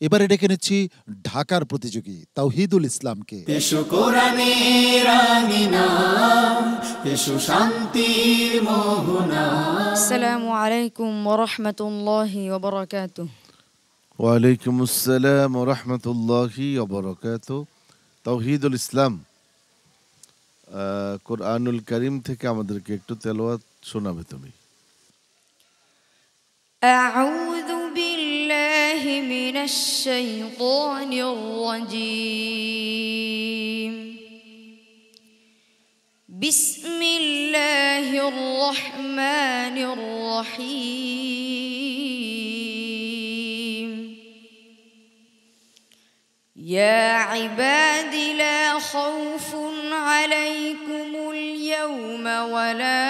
এবারে ডেকে নিচ্ছি ঢাকার প্রতিযোগী তাওহিদুল ইসলামকে। এসো কোরআনের আঙিনা, এসো শান্তির মোহনা। আসসালামু আলাইকুম ওয়া রাহমাতুল্লাহি ওয়া বারাকাতুহু। ওয়ালাইকুম আসসালাম ওয়া রাহমাতুল্লাহি ওয়া বারাকাতুহু। তাওহিদুল ইসলাম কোরআনুল কারীম থেকে আমাদেরকে একটু তেলাওয়াত শোনাবে তুমি। আউযু বিল্লাহি মিনাশ শাইতানির রাজীম। বিসমিল্লাহির রহমানির রহিম। ইয়া ইবাদি লা খাউফুন আলাইকুমুল ইয়াওমা ওয়া লা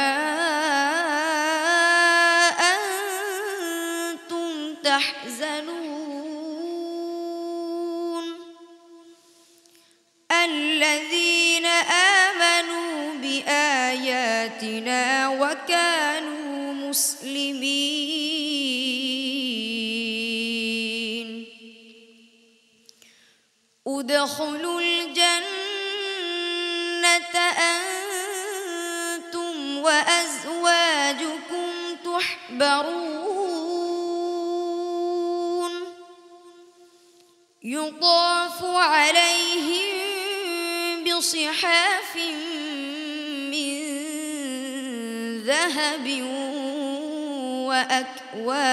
আনতুম তাহজানুন। আল্লাযীনা আমানু বিআয়াতিনা ওয়া কানু মুসলিমিন। উদখুলুল জান্নাতা আনতুম ওয়া আযওয়াজুকুম তুহবারুন। ইউতাফু আলাইহিম বিসিহাফিন মিন যাহাবিন ওয়া আকওয়াব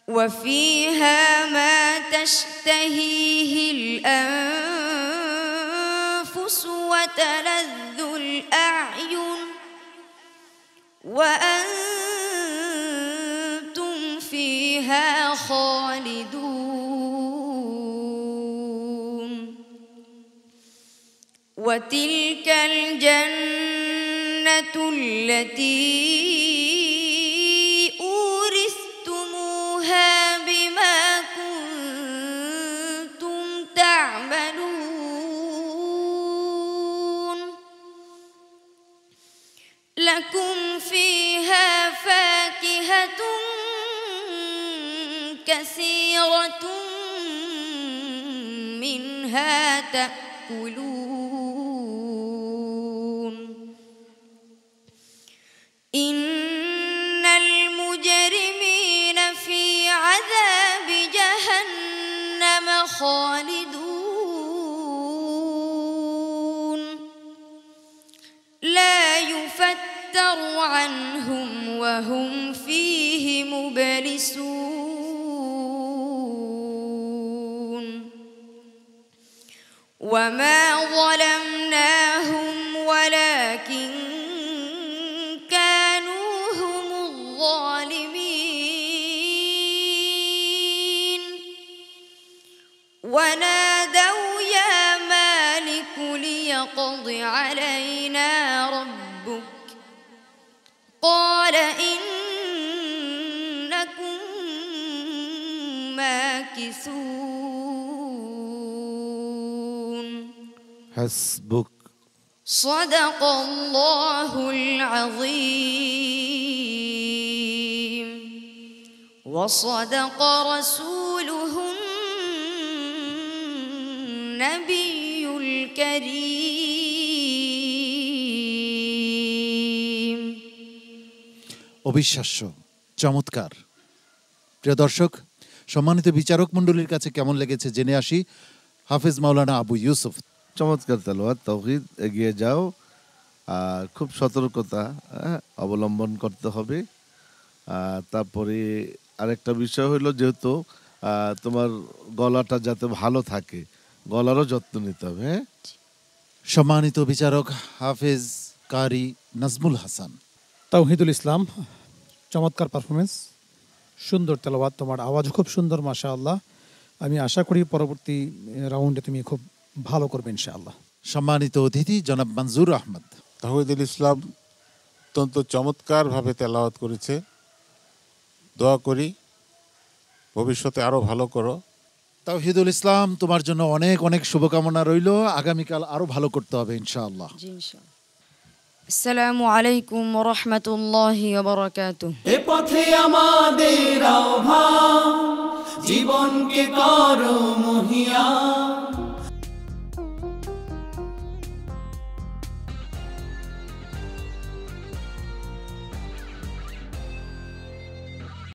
وفيها ما تشتهيه الأنفس وتلذ الأعين وأنتم فيها خالدون. وتلك الجنة التي بما كنتم تعملون. لكم فيها فاكهة كثيرة منها تأكلون. إن المجرمين في عذاب جهنم خالدون. لا يفتر عنهم وهم فيه مبلسون. وما ظلمناهم ولكن كانوا هم الظالمين. ونادوا يا مالك ليقض علينا ربك قال إنكم ماكثون. حسبك. صدق الله العظيم وصدق رسوله النبي الكريم. অবিশ্বাস্য, চমৎকার। প্রিয় দর্শক, সম্মানিত বিচারক মণ্ডলীর কাছে কেমন লেগেছে জেনে আসি। হাফেজ মাওলানা আবু ইউসুফ। চমৎকার তেলাওয়াত। তাওহীদ, এগিয়ে যাও, আর খুব সতর্কতা অবলম্বন করতে হবে। তারপরে আরেকটা বিষয় হলো, যেহেতু তোমার গলাটা যাতে ভালো থাকে, গলারও যত্ন নিতে হবে। হ্যাঁ, সম্মানিত বিচারক হাফেজ কারি নাজমুল হাসান। তাওহিদুল ইসলাম, চমৎকার পারফরমেন্স, সুন্দর তেলাওয়াত, তোমার আওয়াজ খুব সুন্দর, মাশাআল্লাহ। আমি আশা করি পরবর্তী রাউন্ডে তুমি খুব ভালো করবে ইনশাআল্লাহ। সম্মানিত অতিথি জনাব মনজুর আহমদ। তাওহিদুল ইসলাম অত্যন্ত চমৎকারভাবে তেলাওয়াত করেছে। দোয়া করি ভবিষ্যতে আরো ভালো করো। তাওহিদুল ইসলাম, তোমার জন্য অনেক অনেক শুভকামনা রইল। আগামীকাল আরো ভালো করতে হবে ইনশাআল্লাহ। জি ইনশাআল্লাহ। আসসালামু আলাইকুম ওয়া রাহমাতুল্লাহি ওয়া বারাকাতুহু। এ পথে আমাদের আহ্বান, জীবনকে করো মহিয়ান,